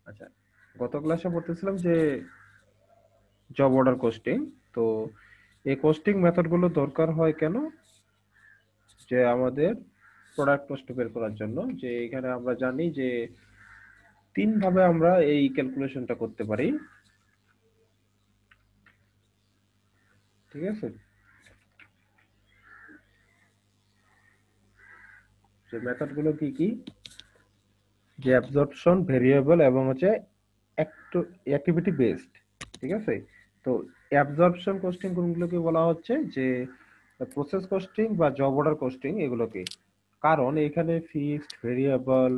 আচ্ছা, গত ক্লাসে পড়তেছিলাম যে জব অর্ডার কোস্টিং। তো এই কোস্টিং মেথড গুলো দরকার হয় কেন? যে আমাদের প্রোডাক্ট কস্ট বের করার জন্য। যে এখানে আমরা জানি যে তিন ভাবে আমরা এই ক্যালকুলেশনটা করতে পারি, ঠিক আছে? যে মেথড গুলো কি কি? যে অ্যাবজর্পশন, ভেরিয়েবল এবং হচ্ছে অ্যাক্টিভিটি বেসড, ঠিক আছে? তো অ্যাবজর্পশন কস্টিং কোনগুলোকে বলা হচ্ছে? যে প্রসেস কস্টিং বা জব অর্ডার কস্টিং এগুলোকে। কারণ এখানে ফিক্সড, ভেরিয়েবল,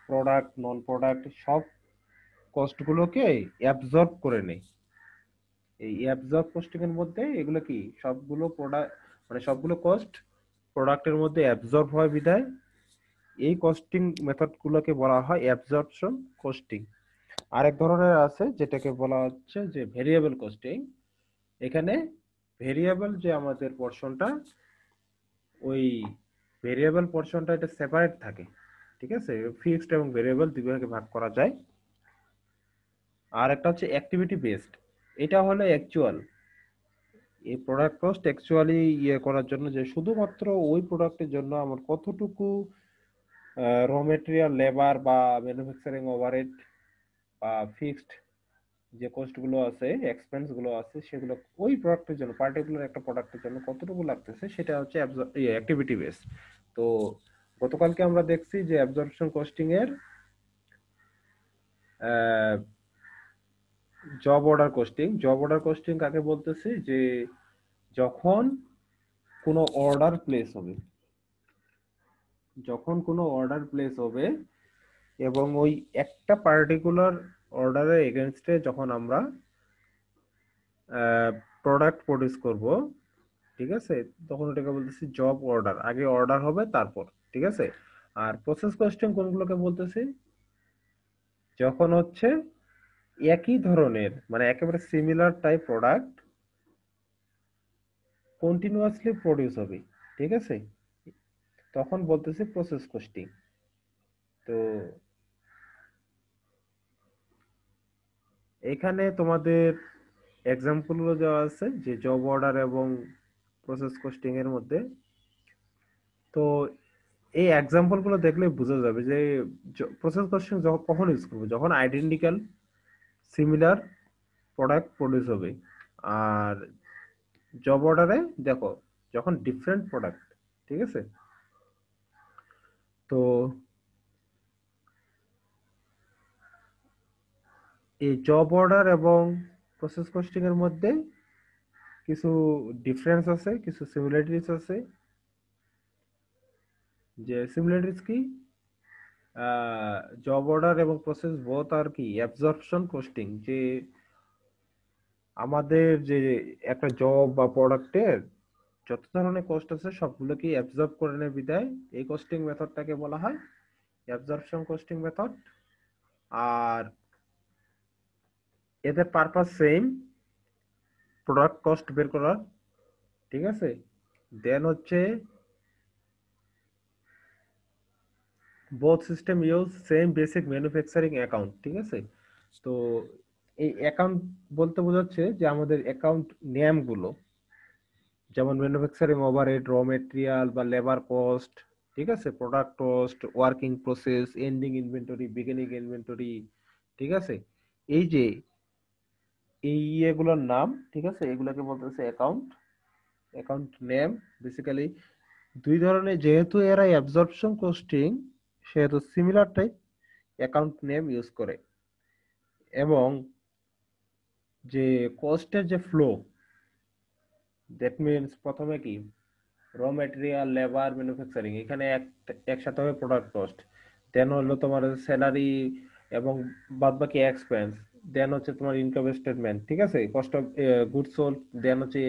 প্রোডাক্ট, নন প্রোডাক্ট সব কস্টগুলোকে অ্যাবজর্ব করে নেয়। এই অ্যাবজর্ব কস্টিং এর মধ্যে এগুলো কি সবগুলো প্রোডাক্ট, মানে সবগুলো কস্ট প্রোডাক্টের মধ্যে অ্যাবজর্ব হয় বিধায় এই কস্টিং মেথড গুলোকে বলা হয় অ্যাবজর্পশন কস্টিং। আরেক ধরনের আছে যেটাকে বলা হচ্ছে যে ভেরিয়েবল কস্টিং। এখানে ভেরিয়েবল যে আমাদের পোর্শনটা, ওই ভেরিয়েবল পোর্শনটা এটা সেপারেট থাকে, ঠিক আছে? ফিক্সড এবং ভেরিয়েবল দুই ভাগে ভাগ করা যায়। আর একটা হচ্ছে অ্যাক্টিভিটি বেসড। এটা হলো অ্যাকচুয়াল, এই প্রোডাক্ট কস্ট অ্যাকচুয়ালি করার জন্য যে শুধুমাত্র ওই প্রোডাক্টের জন্য আমার কতটুকু র মেটেরিয়াল, লেবার বা ম্যানুফ্যাকচারিং ওভারহেড বা ফিক্সড যে কস্ট গুলো আছে, এক্সপেন্স গুলো আছে, সেগুলো ওই প্রোডাক্টের জন্য, পার্টিকুলার একটা প্রোডাক্টের জন্য কতটুকু লাগতেছে সেটা হচ্ছে অ্যাক্টিভিটি বেস। তো গতকালকে আমরা দেখছি যে অ্যাবজর্পশন কস্টিং এর job order costing. Job order costing কাকে বলতেছে? যে যখন কোনো অর্ডার প্লেস হবে, যখন কোনো অর্ডার প্লেস হবে এবং ওই একটা পার্টিকুলার অর্ডারের এগেনস্টে যখন আমরা প্রোডাক্ট প্রডিউস করব, ঠিক আছে, তখন ওটাকে বলতেছি জব অর্ডার। আগে অর্ডার হবে তারপর, ঠিক আছে? আর প্রসেস কোস্টিং কোনগুলোকে বলতেছি? যখন হচ্ছে একই ধরনের, মানে একেবারে similar type product continuously produce হবে, ঠিক আছে, তখন বলতেছি প্রসেস কস্টিং। তো এখানে তোমাদের এক্সাম্পল গুলো দেওয়া আছে যে জব অর্ডার এবং প্রসেস কস্টিং এর মধ্যে। তো এই এক্সাম্পল গুলো দেখলে বোঝা যাবে যে প্রসেস কস্টিং কখন ইউজ করবো? যখন আইডেন্টিক্যাল সিমিলার প্রোডাক্ট প্রডিউস হবে। আর জব অর্ডারে দেখো যখন ডিফারেন্ট প্রোডাক্ট, ঠিক আছে? তো এই জব অর্ডার এবং প্রসেস কস্টিং এর মধ্যে কিছু ডিফারেন্স আছে, কিছু সিমিলারিটিস আছে। যে সিমিলারিটিস কি? জব অর্ডার এবং প্রসেস বোথ আর কি অ্যাবজর্পশন কস্টিং। যে আমাদের যে একটা জব বা প্রোডাক্টের যত ধরনের কস্ট আছে সবগুলোকে অ্যাবজর্ব করে নেয় বিদায় এই কস্টিং মেথডটাকে বলা হয় অ্যাবজর্পশন কস্টিং মেথড। আর এদের পারপাস সেম, প্রোডাক্ট কস্ট বের করার, ঠিক আছে? দেন হচ্ছে both system use seem basic manufacturing account, ঠিক আছে? তো এই অ্যাকাউন্ট বলতে বোঝাচ্ছে যে আমাদের অ্যাকাউন্ট নেম গুলো, যেমন ম্যানুফ্যাকচারিং ওভারহেড, র মেটেরিয়াল বা লেবার কস্ট, ঠিক আছে, product cost, working process, ending inventory, beginning inventory, ঠিক আছে? এই যে এই ইয়েগুলোর নাম, ঠিক আছে, এগুলোকে বলতেছে অ্যাকাউন্ট, অ্যাকাউন্ট নেম। বেসিক্যালি দুই ধরনের, যেহেতু এরা অ্যাবজর্পশন কস্টিং সেহেতু similar type account name use করে। এবং যে কস্টের যে ফ্লো, দ্যাট মিনস প্রথমে কি র মেটেরিয়াল, লেবার, ম্যানুফ্যাকচারিং, এখানে একসাথে হবে প্রোডাক্ট কস্ট। দেন হলো তোমার স্যালারি এবং বাদ বাকি এক্সপেন্স। দেন হচ্ছে তোমার ইনকাম স্টেটমেন্ট, ঠিক আছে, কস্ট অফ গুডস সোল্ড। দেন হচ্ছে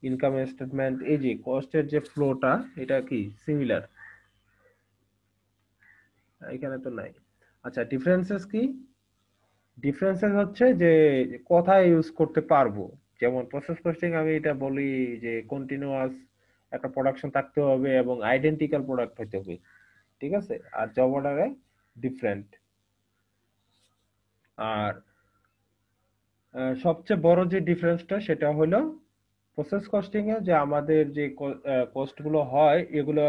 ইনকাম স্টেটমেন্ট। এই যে কস্টের যে ফ্লোটা এটা কি সিমিলার, এখানে তো নাই। আচ্ছা, ডিফারেন্সেস কি? ডিফারেন্সেস হচ্ছে যে কোথায় ইউজ করতে পারবো। যেমন প্রসেস কস্টিং আমি এটা বলি যে কন্টিনিউয়াস একটা প্রোডাকশন থাকতে হবে এবং আইডেন্টিক্যাল প্রোডাক্ট হতে হবে, ঠিক আছে? আর জব অর্ডারে ডিফারেন্ট। আর সবচেয়ে বড় যে ডিফারেন্সটা সেটা হলো প্রসেস কস্টিং এ যে আমাদের যে কস্ট গুলো হয় এগুলো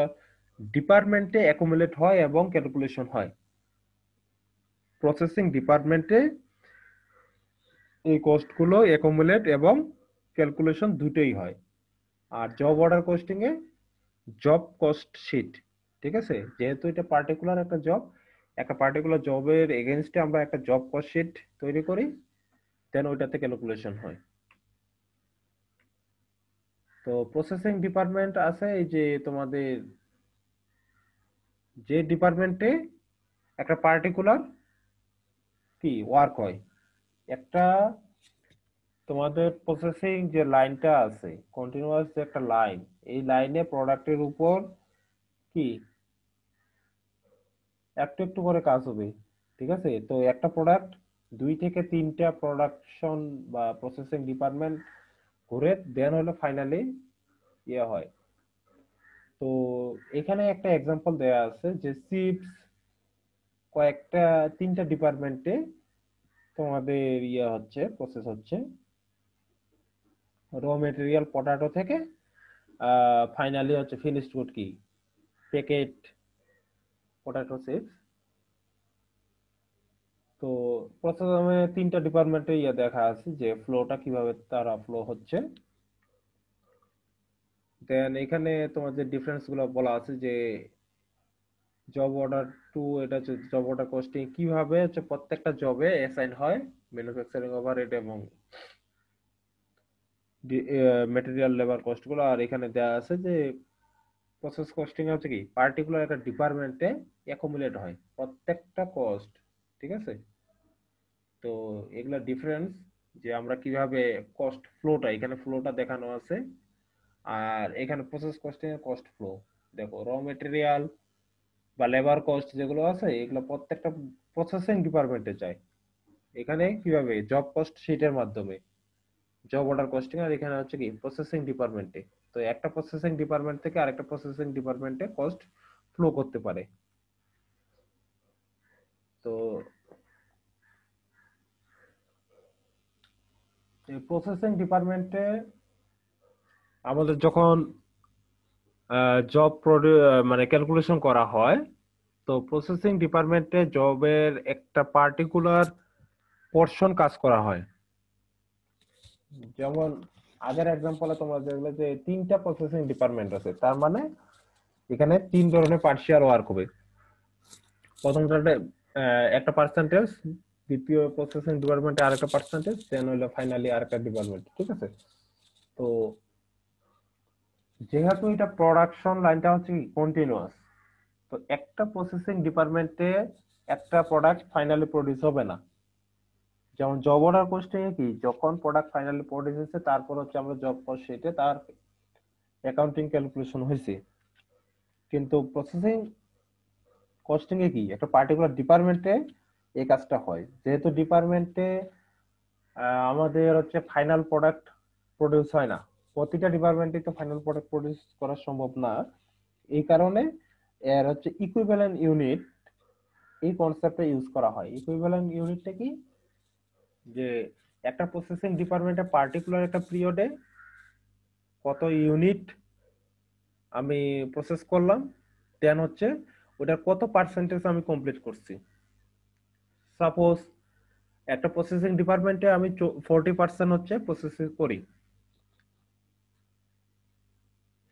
ডিপার্টমেন্টে অ্যাকুমুলেট হয় এবং ক্যালকুলেশন হয়। প্রসেসিং ডিপার্টমেন্টে এই কস্ট গুলো অ্যাকুমুলেট এবং ক্যালকুলেশন দুটোই হয়। আর জব অর্ডার কস্টিং এ জব কস্ট শিট, ঠিক আছে, যেহেতু এটা পার্টিকুলার একটা জব, একটা পার্টিকুলার জবের এগেইনস্টে আমরা একটা জব কস্ট শিট তৈরি করি, দেন ওইটাতে ক্যালকুলেশন হয়। তো প্রসেসিং ডিপার্টমেন্ট আছে এই যে তোমাদের, যে ডিপার্টমেন্টে একটা পার্টিকুলার কি ওয়ার্ক হয়, একটা তোমাদের প্রসেসিং যে লাইনটা আছে, কন্টিনিউয়াস যে একটা লাইন, এই লাইনে প্রোডাক্টের উপর কি একটু একটু করে কাজ হবে, ঠিক আছে। তো একটা প্রোডাক্ট 2 থেকে 3টা প্রোডাকশন বা প্রসেসিং ডিপার্টমেন্ট ঘুরে দেন হলো ফাইনালি ইয়ে হয়। তো এখানে একটা এক্সাম্পল দেয়া আছে যে চিপস কয়েকটা 3টা ডিপার্টমেন্টে তোমাদের ইয়ে হচ্ছে, প্রসেস হচ্ছে র মেটেরিয়াল পটাটো থেকে ফাইনালি হচ্ছে ফিনিশড গুড কি প্যাকেট পটাটো চিপস। তো প্রথমে 3টা ডিপার্টমেন্টে ইয়ে দেখা আছে যে ফ্লোটা কিভাবে তারা ফ্লো হচ্ছে। দেন এখানে তোমাদের ডিফারেন্স গুলো বলা আছে যে জব অর্ডার টু, এটা হচ্ছে জব অর্ডার কস্টিং কিভাবে হচ্ছে প্রত্যেকটা জবে অ্যাসাইন হয় ম্যানুফ্যাকচারিং ওভারহেড এবং মেটেরিয়াল লেবার কস্ট গুলো। আর এখানে দেওয়া আছে যে প্রসেস কস্টিং হচ্ছে কি পার্টিকুলার একটা ডিপার্টমেন্টে অ্যাকুমুলেট হয় প্রত্যেকটা কস্ট, ঠিক আছে। তো এগুলা ডিফারেন্স যে আমরা কিভাবে কস্ট ফ্লোটা, এখানে ফ্লোটা দেখানো আছে। আর এখানে প্রসেস কস্টিং এর কস্ট ফ্লো দেখো, র মেটেরিয়াল বা লেবার কস্ট যেগুলো আছে এগুলো প্রত্যেকটা প্রসেসিং ডিপার্টমেন্টে যায়। এখানে কিভাবে জব কস্ট শিটের মাধ্যমে জব অর্ডার কস্টিং, আর এখানে হচ্ছে কি প্রসেসিং ডিপার্টমেন্টে। তো একটা প্রসেসিং ডিপার্টমেন্ট থেকে আরেকটা প্রসেসিং ডিপার্টমেন্টে কস্ট ফ্লো করতে পারে। তো এই প্রসেসিং ডিপার্টমেন্টে আমাদের যখন জব মানে ক্যালকুলেশন করা হয়, তো প্রসেসিং ডিপার্টমেন্টে জবের একটা পার্টিকুলার পোর্শন কাজ করা হয়। যেমন আগের এক্সাম্পলে তোমরা দেখলে যে 3টা প্রসেসিং ডিপার্টমেন্ট আছে, তার মানে এখানে 3 ধরনের পার্সিয়াল ওয়ার্ক হবে। প্রথমটাতে একটা পার্সেন্টেজ, দ্বিতীয় প্রসেসিং ডিপার্টমেন্টে আরেকটা পার্সেন্টেজ, দেন হইলো ফাইনালি আরেকটা ডিপার্টমেন্ট, ঠিক আছে। তো যেহেতু এটা প্রোডাকশন লাইনটা হচ্ছে কি কন্টিনিউয়াস, তো একটা প্রসেসিং ডিপার্টমেন্টে একটা প্রোডাক্ট ফাইনালি প্রডিউস হবে না। যেমন জব অর্ডার কস্টিং এ কি যখন প্রোডাক্ট ফাইনালি প্রডিউস হচ্ছে তারপর হচ্ছে আমরা জব কস্ট শিটে তার অ্যাকাউন্টিং ক্যালকুলেশন হয়েছে। কিন্তু প্রসেসিং কস্টিং এ কি একটা পার্টিকুলার ডিপার্টমেন্টে এই কাজটা হয়, যেহেতু ডিপার্টমেন্টে আমাদের হচ্ছে ফাইনাল প্রোডাক্ট প্রডিউস হয় না, প্রতিটা ডিপার্টমেন্টে তো ফাইনাল প্রোডাক্ট প্রডিউস করা সম্ভব না। এই কারণে এর হচ্ছে ইকুইভ্যালেন্ট ইউনিট, এই কনসেপ্টটা ইউজ করা হয়। ইকুইভ্যালেন্ট ইউনিটটা কি, যে একটা প্রসেসিং ডিপার্টমেন্টে পার্টিকুলার একটা পিরিয়ডে কত ইউনিট আমি প্রসেস করলাম, দেন হচ্ছে ওটার কত পার্সেন্টেজ আমি কমপ্লিট করছি। সাপোজ একটা প্রসেসিং ডিপার্টমেন্টে আমি 40% হচ্ছে প্রসেসিং করি,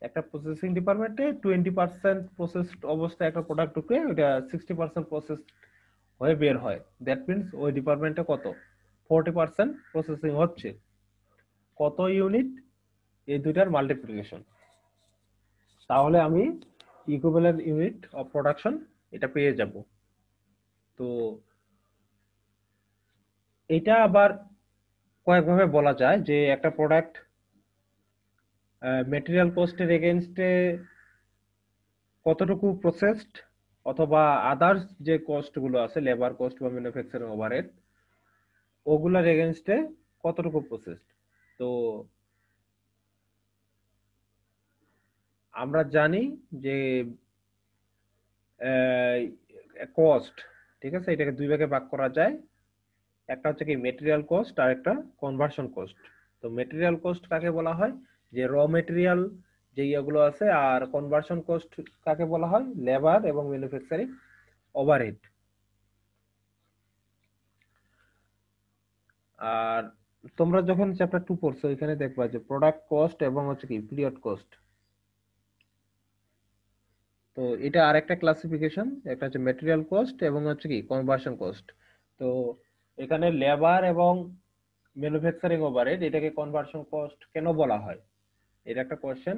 একটা প্রসেসিং ডিপার্টমেন্টে 20% প্রসেস অবস্থায় একটা প্রোডাক্ট ঢুকে ওটা 60% প্রসেস হয়ে বের হয়, দ্যাট মিনস ওই ডিপার্টমেন্টে কত 40% প্রসেসিং হচ্ছে, কত ইউনিট, এই দুইটার মাল্টিপ্লিকেশন, তাহলে আমি ইকুইভ্যালেন্ট ইউনিট অফ প্রোডাকশন এটা পেয়ে যাব। তো এটা আবার কয়েকভাবে বলা যায় যে একটা প্রোডাক্ট মেটেরিয়াল কস্টের এগেনস্টে কতটুকু প্রসেসড, অথবা আদার্স যে কস্ট গুলো আছে লেবার কস্ট বা ম্যানুফ্যাকচারিং ওভারহেড ওগুলার এগেনস্টে কতটুকু প্রসেসড। তো আমরা জানি যে কস্ট, ঠিক আছে, এটাকে দুই ভাগে ভাগ করা যায়, একটা হচ্ছে কি মেটেরিয়াল কস্ট আর একটা কনভার্সন কস্ট। তো মেটেরিয়াল কস্ট কাকে বলা হয়, যে র মেটেরিয়াল যে ইয়েগুলো আছে, আর কনভার্সন কস্ট কাকে বলা হয়, লেবার এবং ম্যানুফ্যাকচারিং ওভারহেড। আর তোমরা যখন চ্যাপ্টার 2 পড়ছো এখানে দেখবা যে প্রোডাক্ট কস্ট এবং হচ্ছে কি পিরিয়ড কস্ট। তো এটা আরেকটা ক্লাসিফিকেশন, একটা হচ্ছে মেটেরিয়াল কস্ট এবং হচ্ছে কি কনভার্সন কস্ট। তো এখানে লেবার এবং ম্যানুফ্যাকচারিং ওভারহেড এটাকে কনভার্সন কস্ট কেন বলা হয়, এটা একটা কোশ্চেন।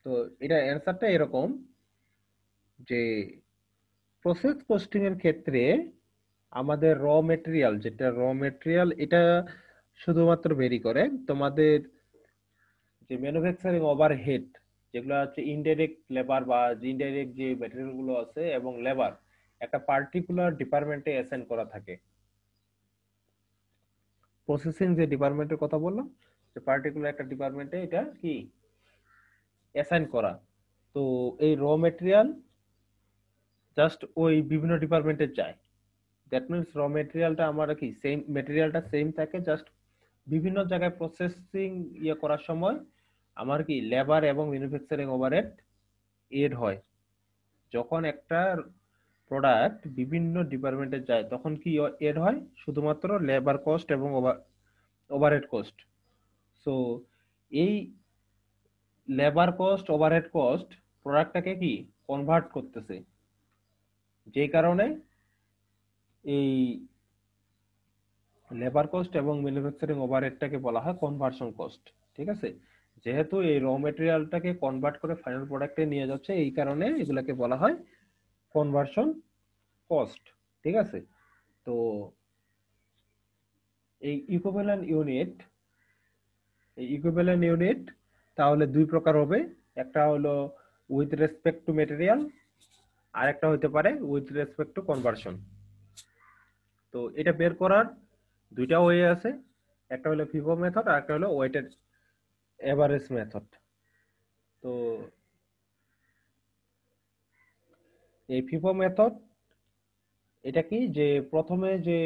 তো এটা অ্যান্সারটা এরকম যে প্রসেস কস্টিং এর ক্ষেত্রে আমাদের র মেটেরিয়াল এটা শুধুমাত্র ভেরি করে তোমাদের যে ম্যানুফ্যাকচারিং ওভারহেড, যেগুলো হচ্ছে ইনডাইরেক্ট লেবার বা ইনডাইরেক্ট যে ম্যাটেরিয়াল গুলো আছে এবং লেবার একটা পার্টিকুলার ডিপার্টমেন্টে অ্যাসাইন করা থাকে। প্রসেসিং যে ডিপার্টমেন্টের কথা বললাম, যে পার্টিকুলার একটা ডিপার্টমেন্টে এটা কি অ্যাসাইন করা। তো এই র মেটেরিয়াল জাস্ট ওই বিভিন্ন ডিপার্টমেন্টে যায়। দ্যাট মিনস র মেটেরিয়ালটা আমার কি সেম, মেটেরিয়ালটা সেম থাকে, জাস্ট বিভিন্ন জায়গায় প্রসেসিং ইয়ে করার সময় আমার কি লেবার এবং ম্যানুফ্যাকচারিং ওভারহেড এড হয়। যখন একটা প্রোডাক্ট বিভিন্ন ডিপার্টমেন্টে যায় তখন কি এড হয়, শুধুমাত্র লেবার কস্ট এবং ওভারহেড কস্ট। সো এই লেবার কস্ট ওভারহেড কস্ট প্রোডাক্টটাকে কি কনভার্ট করতেছে, যে কারণে এই লেবার কস্ট এবং ম্যানুফ্যাকচারিং ওভারহেডটাকে বলা হয় কনভার্সন কস্ট। ঠিক আছে, যেহেতু এই র মেটেরিয়ালটাকে কনভার্ট করে ফাইনাল প্রোডাক্টে নিয়ে যাচ্ছে, এই কারণে এগুলাকে বলা হয় কনভার্সন কস্ট। ঠিক আছে, তো এই ইকুইভ্যালেন্ট ইউনিট তাহলে দুই প্রকার হবে, একটা হলো উইথ রেসপেক্ট টু মেটেরিয়াল, আর একটা হতে পারে উইথ রেসপেক্ট টু কনভার্সন। তো এটা বের করার দুইটা ওয়ে আছে, একটা হলো ফিফো মেথড আর একটা হলো ওয়েটেড এভারেজ মেথড। তো এই ফিফো মেথড এটা কি, যে প্রথমে যে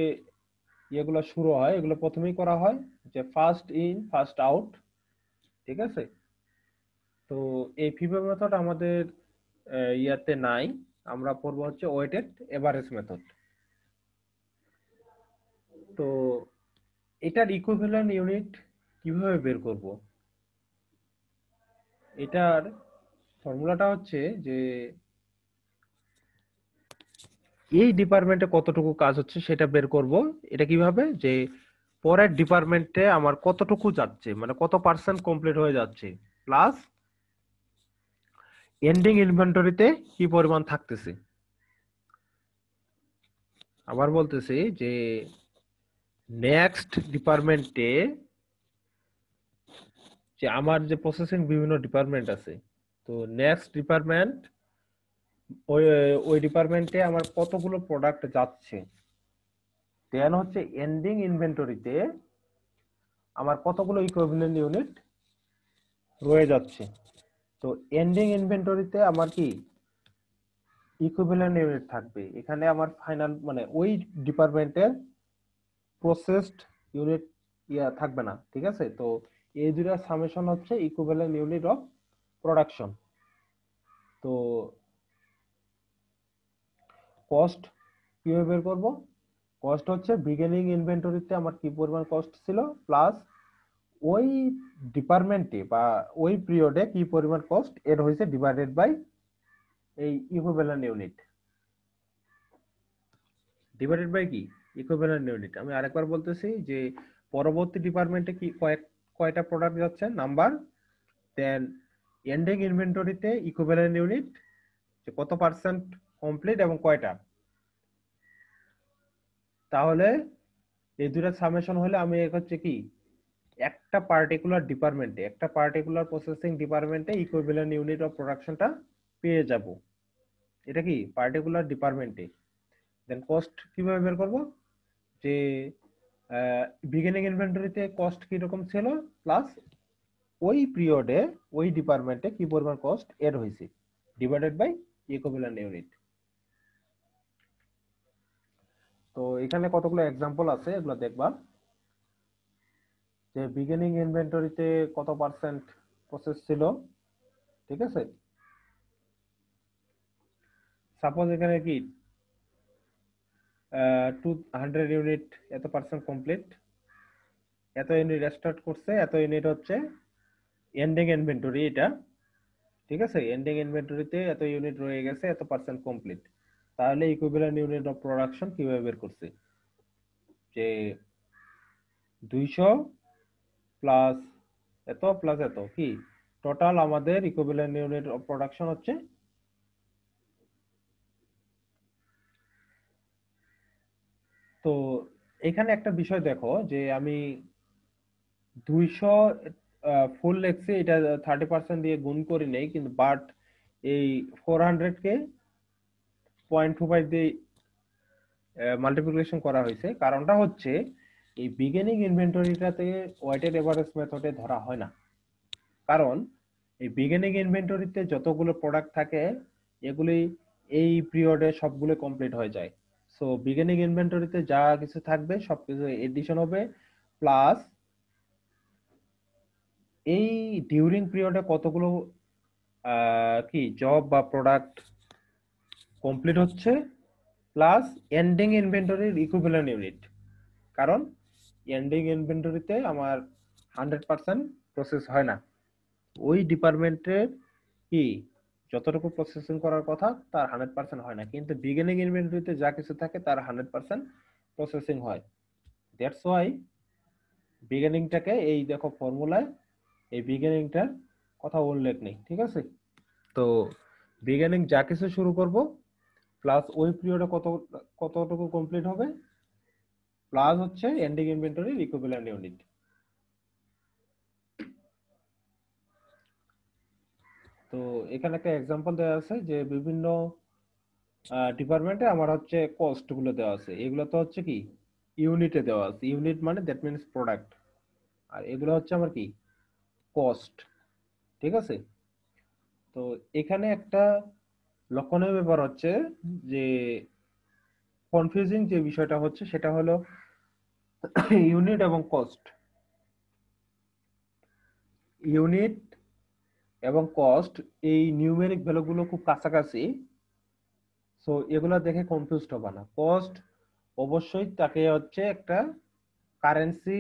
ইয়েগুলো শুরু হয় এগুলো প্রথমেই করা হয় যে ফার্স্ট ইন ফার্স্ট আউট। ঠিক আছে, তো এই ফিফো মেথড আমাদের ইয়াতে নাই, আমরা পড়বো হচ্ছে ওয়েটেড এভারেজ মেথড। তো এটার ইকুইভ্যালেন্ট ইউনিট কিভাবে বের করব, এটার ফর্মুলাটা হচ্ছে যে এই ডিপার্টমেন্টে কতটুকু কাজ হচ্ছে সেটা বের করব। এটা কিভাবে, যে পরের ডিপার্টমেন্টে আমার কতটুকু যাচ্ছে, মানে কত পার্সেন্ট কমপ্লিট হয়ে যাচ্ছে, প্লাস এন্ডিং ইনভেন্টরিতে কি পরিমাণ থাকতেছে। আবার বলতেছি যে নেক্সট ডিপার্টমেন্টে যে আমার যে প্রসেসিং বিভিন্ন ডিপার্টমেন্ট আছে, তো নেক্সট ডিপার্টমেন্ট ওই ওই ডিপার্টমেন্টে আমার কতগুলো প্রোডাক্ট যাচ্ছে, দেন হচ্ছে এন্ডিং ইনভেন্টরিতে আমার কতগুলো ইকুইভ্যালেন্ট ইউনিট রয়ে যাচ্ছে। তো এন্ডিং ইনভেন্টরিতে আমার কি ইকুইভ্যালেন্ট ইউনিট থাকবে, এখানে আমার ফাইনাল মানে ওই ডিপার্টমেন্টের প্রসেসড ইউনিট ইয়া থাকবে না। ঠিক আছে, তো এই দুটার সামেশন হচ্ছে ইকুইভ্যালেন্ট ইউনিট অফ প্রোডাকশন। তো কস্ট কিভাবে বের করব, কস্ট হচ্ছে বিগিনিং ইনভেন্টরিতে আমার কি পরিমাণ কস্ট ছিল, প্লাস ওই ডিপার্টমেন্টে বা ওই পিরিয়ডে কি পরিমাণ কস্ট এর হয়েছে, ডিভাইডেড বাই এই ইকুইভ্যালেন্ট ইউনিট, ডিভাইডেড বাই কি ইকুইভ্যালেন্ট ইউনিট। আমি আরেকবার বলতেছি যে পরবর্তী ডিপার্টমেন্টে কি কয়টা প্রোডাক্ট যাচ্ছে নাম্বার, দেন এন্ডিং ইনভেন্টরিতে ইকুইভ্যালেন্ট ইউনিট যে কত পার্সেন্ট কমপ্লিট এবং কয়টা। তাহলে এই দুটা সামেশন হলে আমি হচ্ছে কি একটা পার্টিকুলার প্রসেসিং ডিপার্টমেন্টে ইকুইভ্যালেন্ট ইউনিট অফ প্রোডাকশনটা পেয়ে যাব। এটা কি পার্টিকুলার ডিপার্টমেন্টে। দেন কস্ট কিভাবে বের করব, যে বিগিনিং ইনভেন্টরিতে কস্ট কি রকম ছিল, প্লাস ওই পিরিয়ডে ওই ডিপার্টমেন্টে কি পরিমাণ কস্ট এড হয়েছে, ডিভাইডেড বাই ইকুইভ্যালেন্ট ইউনিট। তো এখানে কতগুলো এক্সাম্পল আছে, এগুলো দেখবা যে বিগিনিং ইনভেন্টরিতে কত পার্সেন্ট প্রসেস ছিল। ঠিক আছে, সাপোজ এখানে কি 200 ইউনিট এত পার্সেন্ট কমপ্লিট, এত ইউনিট স্টার্ট করছে, এত ইউনিট হচ্ছে এন্ডিং ইনভেন্টরি এটা। ঠিক আছে, এন্ডিং ইনভেন্টরিতে এত ইউনিট রয়ে গেছে, এত পার্সেন্ট কমপ্লিট। তাহলে ইকুইভ্যালেন্ট ইউনিট অফ প্রোডাকশন কিভাবে বের করছে, যে 200 প্লাস এত প্লাস এত কি টোটাল আমাদের ইকুইভ্যালেন্ট ইউনিট অফ প্রোডাকশন হচ্ছে। তো এখানে একটা বিষয় দেখো যে আমি 200 ফুল লেখছি, এটা 30% দিয়ে গুণ করি নেই, কিন্তু বাট এই 400 কে 0.25 দিয়ে মাল্টিপ্লিকেশন করা হয়েছে। কারণটা হচ্ছে এই বিগিনিং ইনভেন্টরিটাতে ওয়েটেড এভারেজ মেথডে ধরা হয় না। কারণ এই বিগিনিং ইনভেন্টরিতে যতগুলো প্রোডাক্ট থাকে এগুলি এই পিরিয়ডে সবগুলো কমপ্লিট হয়ে যায়। সো বিগিনিং ইনভেন্টরিতে যা কিছু থাকবে সবকিছু এডিশন হবে, প্লাস এই ডিউরিং পিরিয়ডে কতগুলো কি জব বা প্রোডাক্ট কমপ্লিট হচ্ছে, প্লাস এন্ডিং ইনভেন্টরির ইকুইভ্যালেন্ট ইউনিট। কারণ এন্ডিং ইনভেন্টরিতে আমার 100% প্রসেস হয় না, ওই ডিপার্টমেন্টের কি যতটুকু প্রসেসিং করার কথা তার 100% হয় না, কিন্তু বিগিনিং ইনভেন্টরিতে যা কিছু থাকে তার 100% প্রসেসিং হয়। দ্যাটস ওয়াই বিগিনিংটাকে এই দেখো ফর্মুলায় এই বিগিনিংটার কথা উল্লেখ নেই। ঠিক আছে, তো বিগিনিং যা কিছু শুরু করব প্লাস ওই পিরিয়ডে কতটুকু কমপ্লিট হবে, প্লাস হচ্ছে এন্ডিং ইনভেন্টরির ইকুইভ্যালেন্ট ইউনিট। তো এখানে একটা এক্সাম্পল দেওয়া আছে যে বিভিন্ন ডিপার্টমেন্টে আমার হচ্ছে কস্ট গুলো দেওয়া আছে, এগুলো তো হচ্ছে কি ইউনিটে দেওয়া আছে, ইউনিট মানে দ্যাট মিনস প্রোডাক্ট, আর এগুলো হচ্ছে আমার কি কস্ট। ঠিক আছে, তো এখানে একটা লক্ষণীয় ব্যাপার হচ্ছে যে কনফিউজিং যে বিষয়টা হচ্ছে সেটা হলো ইউনিট এবং কস্ট। ইউনিট এবং কস্ট এই নিউমেরিক ভ্যালুগুলো খুব কাছাকাছি, সো এগুলো দেখে কনফিউজড হবে না। কস্ট অবশ্যই তাকে হচ্ছে একটা কারেন্সি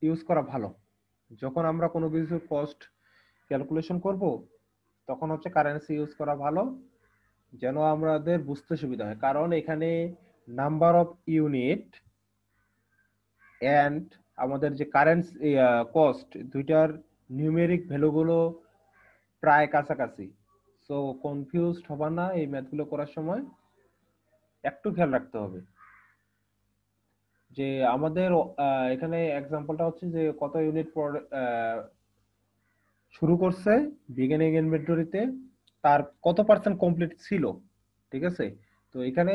ইউজ করা ভালো। যখন আমরা কোনো কিছুর কস্ট ক্যালকুলেশন করব তখন হচ্ছে কারেন্সি ইউজ করা ভালো, যেন আমাদের বুঝতে সুবিধা হয়। কারণ এখানে নাম্বার অফ ইউনিট অ্যান্ড আমাদের যে কারেন্সি কস্ট দুইটার নিউমেরিক ভ্যালুগুলো প্রায় কাছাকাছি, সো কনফিউজড হবা না এই ম্যাথগুলো করার সময়, একটু খেয়াল রাখতে হবে। যে আমাদের এখানে এক্সাম্পলটা হচ্ছে যে কত ইউনিট শুরু করছে বিগিনিং ইনভেন্টরিতে, তার কত পার্সেন্ট কমপ্লিট ছিল। ঠিক আছে, তো এখানে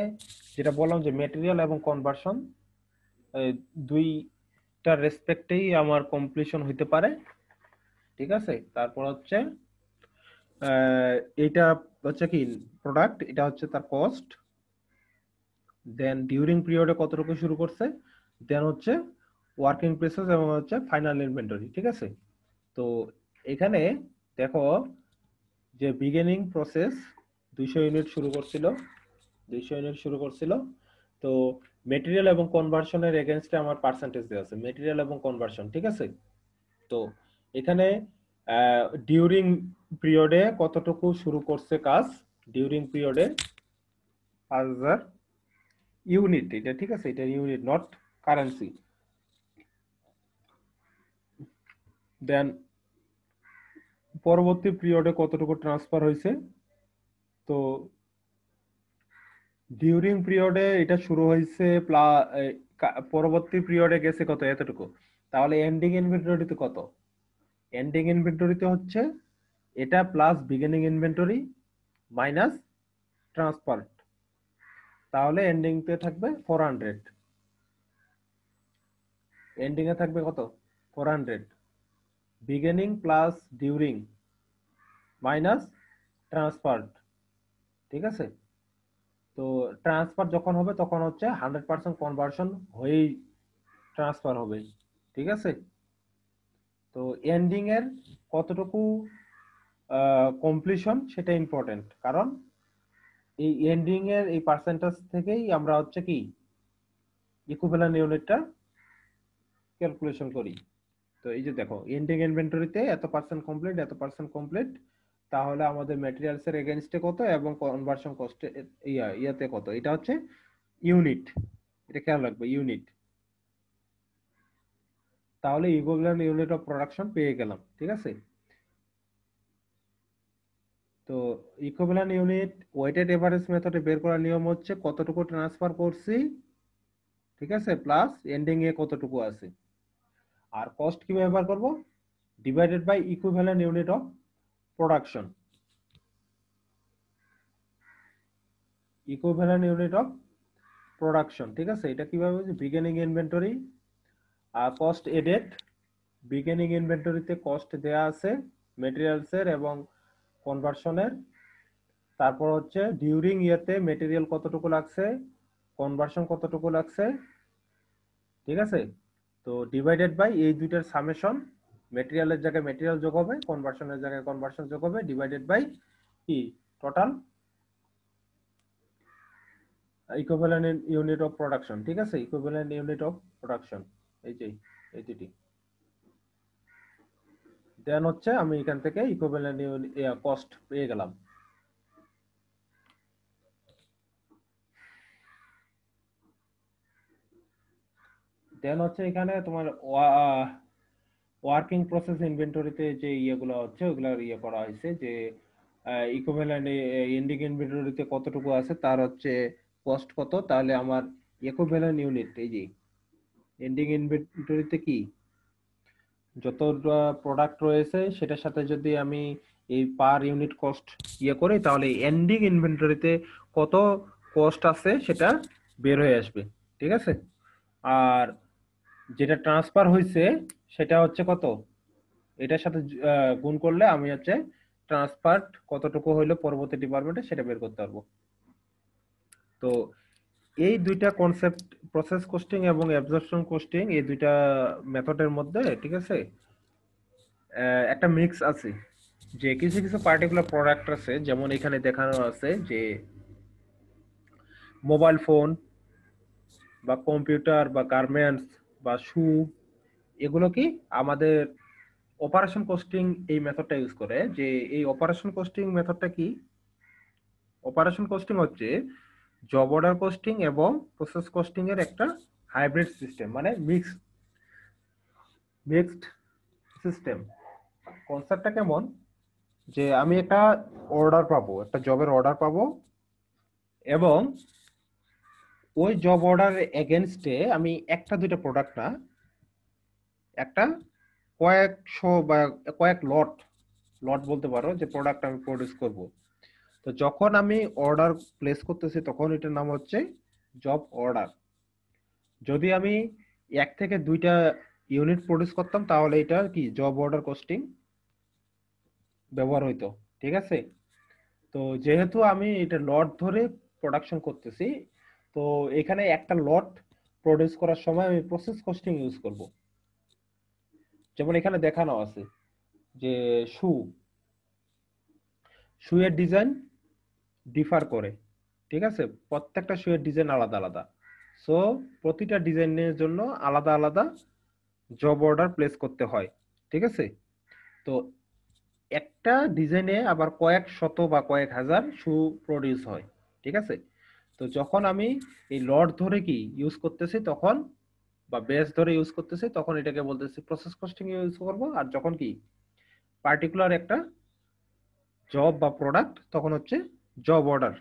যেটা বললাম যে ম্যাটেরিয়াল এবং কনভার্সন দুইটার রেসপেক্টেই আমার কমপ্লিশন হইতে পারে। ঠিক আছে, তারপর হচ্ছে এইটা হচ্ছে কি প্রোডাক্ট, এটা হচ্ছে তার কস্ট, দেন ডিউরিং পিরিয়ডে কতটুকু শুরু করছে, দেন হচ্ছে ওয়ার্কিং প্রেসেস এবং হচ্ছে ফাইনাল ইনভেন্টরি। ঠিক আছে, তো এখানে দেখো যে বিগিনিং প্রসেস 200 ইউনিট শুরু করছিল, 200 ইউনিট শুরু করছিল। তো মেটেরিয়াল এবং কনভার্সনের এগেইনস্টে আমার পার্সেন্টেজ দেওয়া আছে, মেটেরিয়াল এবং কনভার্সন। ঠিক আছে, তো এখানে ডিউরিং পিরিয়ডে কতটুকু শুরু করছে কাজ, ডিউরিং পিরিয়ডে 5000 ইউনিট, এটা ঠিক আছে, এটা ইউনিট নট কারেন্সি। দেন পরবর্তী পিরিয়ডে কতটুকু ট্রান্সফার হয়েছে, তো ডিউরিং পিরিয়ডে এটা শুরু হয়েছে পরবর্তী পিরিয়ডে গেছে কত এতটুকু, তাহলে এন্ডিং ইনভেন্টরিতে কত, এন্ডিং ইনভেন্টরিতে হচ্ছে এটা plus beginning inventory minus transfer, তাহলে এন্ডিং তে থাকবে 400, এন্ডিং এ থাকবে কত 400, beginning plus during minus transfer. ঠিক আছে, তো ট্রান্সফার যখন হবে তখন হচ্ছে 100% কনভার্সন হয়েই ট্রান্সফার হবে, ঠিক আছে। তো এন্ডিং এর কতটুকু কমপ্লিশন সেটা ইম্পর্টেন্ট, কারণ এই এন্ডিং এর এই পার্সেন্টেজ থেকেই আমরা হচ্ছে কি ইকুইভ্যালেন্ট ইউনিটটা ক্যালকুলেশন করি। তো এই যে দেখো এন্ডিং ইনভেন্টরিতে এত পার্সেন্ট কমপ্লিট, এত পার্সেন্ট কমপ্লিট, তাহলে আমাদের ম্যাটেরিয়ালস এর এগেইনস্টে কত এবং কনভার্সন কস্টে ইয়াতে কত, এটা হচ্ছে ইউনিট, এটা খেয়াল রাখবে ইউনিট। তাহলে ইকুইভ্যালেন্ট ইউনিট অফ প্রোডাকশন পেয়ে গেলাম, ঠিক আছে। তো ইকুইভ্যালেন্ট ইউনিট ওয়েটেড এভারেজ মেথডে বের করার নিয়ম হচ্ছে কতটুকু ট্রান্সফার করছি, ঠিক আছে, প্লাস এন্ডিং এ কতটুকু আছে। আর কস্ট কি ব্যবহার করব, divided by equivalent unit of production, equivalent unit of production, ঠিক আছে। এটা কিভাবে হচ্ছে, beginning inventory cost added, beginning ইনভেন্টরিতে কস্ট দেয়া আছে মেটেরিয়ালস এর এবং কনভার্সনের। তারপর হচ্ছে ডিউরিং ইয়াতে মেটেরিয়াল কতটুকু লাগছে, কনভার্সন কতটুকু লাগছে, ঠিক আছে। তো ডিভাইডেড বাই এই দুইটার সামেশন, মেটেরিয়ালের জায়গায় মেটেরিয়াল যোগ হবে, কনভার্সনের জায়গায় কনভার্সন যোগ হবে, ডিভাইডেড বাই কি total equivalent unit of production, ঠিক আছে, ইকুইভ্যালেন্ট ইউনিট অফ প্রোডাকশন, এই যে এই দুটি। দেন হচ্ছে আমি এখান থেকে ইকুইভ্যালেন্ট কস্ট পেয়ে গেলাম। দেন হচ্ছে এখানে তোমার ওয়ার্কিং প্রসেস ইনভেন্টরিতে যে ইয়েগুলো হচ্ছে ওগুলার ইয়ে করা হয়েছে যে ইকুইভ্যালেন্ট এন্ডিং ইনভেন্টরিতে কতটুকু আছে তার হচ্ছে কস্ট কত, তাহলে আমার ইকুইভ্যালেন্ট ইউনিট এই যে এন্ডিং ইনভেন্টরিতে কি যত প্রোডাক্ট রয়েছে সেটার সাথে যদি আমি এই পার ইউনিট কস্ট ইয়ে করি, তাহলে এন্ডিং ইনভেন্টরিতে কত কস্ট আছে সেটা বের হয়ে আসবে, ঠিক আছে। আর যেটা ট্রান্সফার হয়েছে সেটা হচ্ছে কত, এটার সাথে গুণ করলে আমি হচ্ছে ট্রান্সফার কতটুকু হইলো পরবর্তী ডিপার্টমেন্টে সেটা বের করতে পারবো। তো এই দুইটা কনসেপ্ট, প্রসেস কস্টিং এবং অ্যাবজর্পশন কস্টিং, এই দুইটা মেথডের মধ্যে, ঠিক আছে, একটা মিক্স আছে। যে কিছু কিছু পার্টিকুলার প্রোডাক্ট আছে, যেমন এখানে দেখানো আছে যে মোবাইল ফোন বা কম্পিউটার বা গার্মেন্টস বা শু, এগুলো কি আমাদের অপারেশন কস্টিং এই মেথডটা ইউজ করে। যে এই অপারেশন কস্টিং মেথডটা কি, অপারেশন কস্টিং হচ্ছে জব অর্ডার কস্টিং এবং প্রসেস কস্টিং এর একটা হাইব্রিড সিস্টেম, মানে মিক্সড সিস্টেম। কনসেপ্টটা কেমন, যে আমি একটা অর্ডার পাবো, একটা জবের অর্ডার পাবো, এবং ওই জব অর্ডারের এগেনস্টে আমি একটা দুইটা প্রোডাক্ট না, একটা কয়েকশো বা কয়েক লট, লট বলতে পারো, যে প্রোডাক্ট আমি প্রডিউস করব। তো যখন আমি অর্ডার প্লেস করতেছি তখন এটার নাম হচ্ছে জব অর্ডার। যদি আমি এক থেকে দুইটা ইউনিট প্রডিউস করতাম তাহলে এটা কি জব অর্ডার কস্টিং ব্যবহার হইতো, ঠিক আছে। তো যেহেতু আমি এটা লট ধরে প্রোডাকশন করতেছি, তো এখানে একটা লট প্রডিউস করার সময় আমি প্রসেস কস্টিং ইউজ করব। যেমন এখানে দেখানো আছে যে শু, শু এর ডিজাইন ডিফার করে, ঠিক আছে, প্রত্যেকটা শু এর ডিজাইন আলাদা আলাদা। সো প্রতিটা ডিজাইনের জন্য আলাদা আলাদা জব অর্ডার প্লেস করতে হয়, ঠিক আছে। তো একটা ডিজাইনে আবার কয়েক শত বা কয়েক হাজার শু প্রডিউস হয়, ঠিক আছে। তো যখন আমি এই লট ধরে কি ইউজ করতেছি তখন, বা বেস ধরে ইউজ করতেছি তখন এটাকে বলতেছি প্রসেস কস্টিং ইউজ করব। আর যখন কি পার্টিকুলার একটা জব বা প্রোডাক্ট তখন হচ্ছে জব অর্ডার।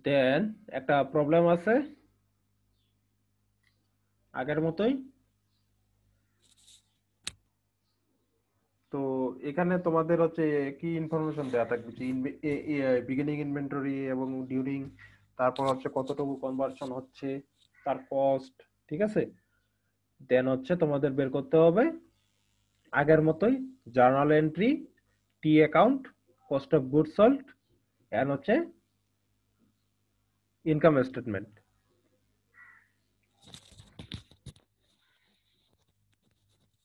দেন একটা প্রবলেম আছে আগের মতোই। তো এখানে তোমাদের হচ্ছে কি ইনফরমেশন দেওয়া থাকবে, যে বিগিনিং ইনভেন্টরি এবং ডিউরিং, তারপর হচ্ছে কতটুকু কনভার্সন হচ্ছে, তার কস্ট, ঠিক আছে। দেন হচ্ছে তোমাদের বের করতে হবে আগের মতোই journal entry, T account, cost of goods sold, N হচ্ছে ইনকাম স্টেটমেন্ট।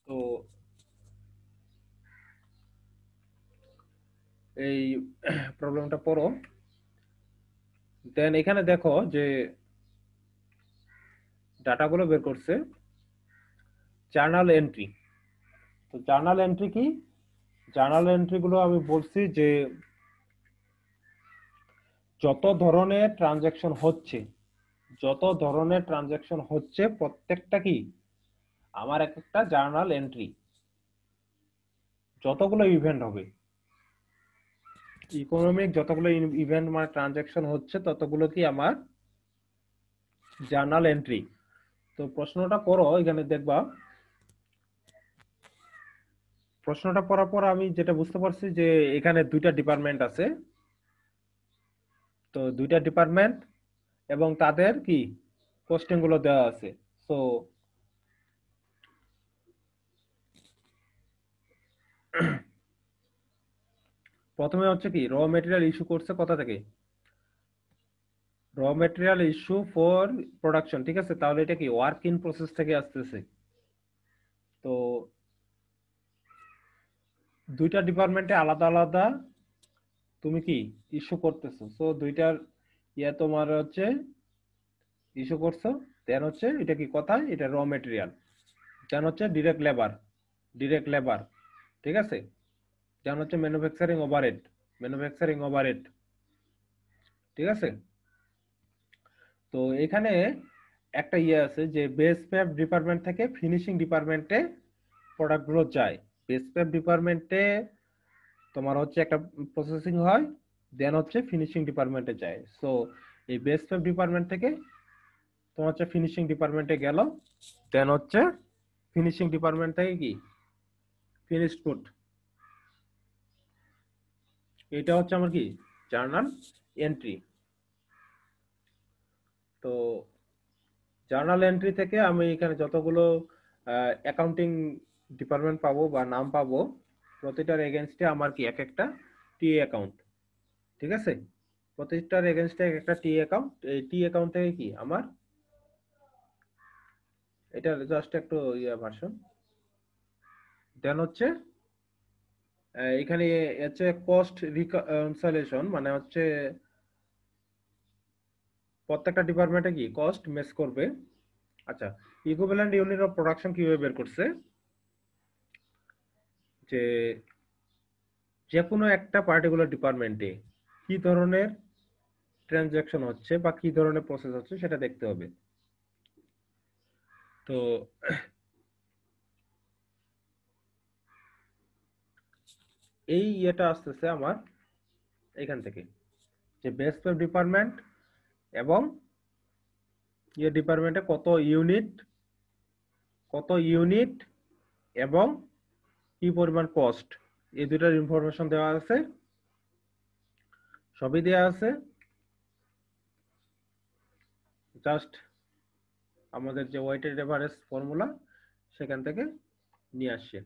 তো এই প্রবলেমটা পড়ো, দেন এখানে দেখো যে ডাটাগুলো বের করছে জার্নাল এন্ট্রি। তো জার্নাল এন্ট্রি কি? জার্নাল এন্ট্রি গুলো আমি বলছি যে যত ধরনের ট্রানজাকশন হচ্ছে, যত ধরনের ট্রানজাকশন হচ্ছে প্রত্যেকটা কি আমার এক একটা জার্নাল এন্ট্রি। যতগুলো ইভেন্ট হবে, ইকোনমিক যতগুলো ইভেন্ট মানে ট্রানজাকশন হচ্ছে ততগুলো কি আমার জার্নাল এন্ট্রি। তো প্রশ্নটা পড়ো, এখানে দেখবা প্রশ্নটা পড়ার পর আমি যেটা বুঝতে পারছি যে এখানে দুইটা ডিপার্টমেন্ট আছে। তো দুইটা ডিপার্টমেন্ট এবং তাদের কি পোস্টিং গুলো দেওয়া আছে। তো প্রথমে হচ্ছে কি র মেটেরিয়াল ইস্যু করছে কোথা থেকে? র মেটেরিয়াল ইস্যু ফর প্রোডাকশন, ঠিক আছে, তাহলে এটা কি ওয়ার্ক ইন প্রসেস থেকে আসতেছে। তো দুইটা ডিপার্টমেন্টে আলাদা আলাদা তুমি কি ইস্যু করতেছো। সো দুইটার তোমার হচ্ছে ইস্যু করছো। দেন হচ্ছে এটা কি কোথায়, এটা র মেটেরিয়াল। দেন হচ্ছে ডিরেক্ট লেবার, ডিরেক্ট লেবার, ঠিক আছে। দেন হচ্ছে ম্যানুফ্যাকচারিং ওভারহেড, ম্যানুফ্যাকচারিং ওভারহেড, ঠিক আছে। তো এখানে একটা আছে যে বেস প্যাপ ডিপার্টমেন্ট থেকে ফিনিশিং ডিপার্টমেন্টে প্রোডাক্টগুলো যায়। বেস প্যাপ ডিপার্টমেন্টে তোমার হচ্ছে একটা প্রসেসিং হয়, দেন হচ্ছে ফিনিশিং ডিপার্টমেন্টে যায়। সো এই বেস প্যাপ ডিপার্টমেন্ট থেকে তোমার হচ্ছে ফিনিশিং ডিপার্টমেন্টে গেল, দেন হচ্ছে ফিনিশিং ডিপার্টমেন্ট থেকে কি ফিনিশড গুড। এটা হচ্ছে আমার কি জার্নাল এন্ট্রি। তো জার্নাল এন্ট্রি থেকে আমি এখানে যতগুলো অ্যাকাউন্টিং ডিপার্টমেন্ট পাবো বা নাম পাবো, প্রতিটার এগেনস্টে আমার কি এক একটা টি অ্যাকাউন্ট, ঠিক আছে। প্রতিটার এগেনস্টে এক একটা টি অ্যাকাউন্ট। এই টি অ্যাকাউন্ট থেকে কি আমার এটা জাস্ট একটু ভার্সন। দেন হচ্ছে এখানে হচ্ছে কস্ট রিকনসিলিয়েশন, মানে হচ্ছে প্রত্যেকটা ডিপার্টমেন্টে কি কস্ট মেস করবে। আচ্ছা, ইকুইভ্যালেন্ট ইউনিট অফ প্রোডাকশন কিভাবে বের করছে? যে যে কোনো একটা পার্টিকুলার ডিপার্টমেন্টে কি ধরনের ট্রানজাকশন হচ্ছে বা কি ধরনের প্রসেস হচ্ছে সেটা দেখতে হবে। তো এই আসতেছে আমার এখান থেকে যে বেস ওয়েব ডিপার্টমেন্ট এবং ডিপার্টমেন্টে কত ইউনিট এবং কি পরিমাণ কস্ট, এই দুটার ইনফরমেশন দেওয়া আছে, সবই দেওয়া আছে। জাস্ট আমাদের যে ওয়েটেড এভারেজ ফর্মুলা সেখান থেকে নিয়ে আসছে।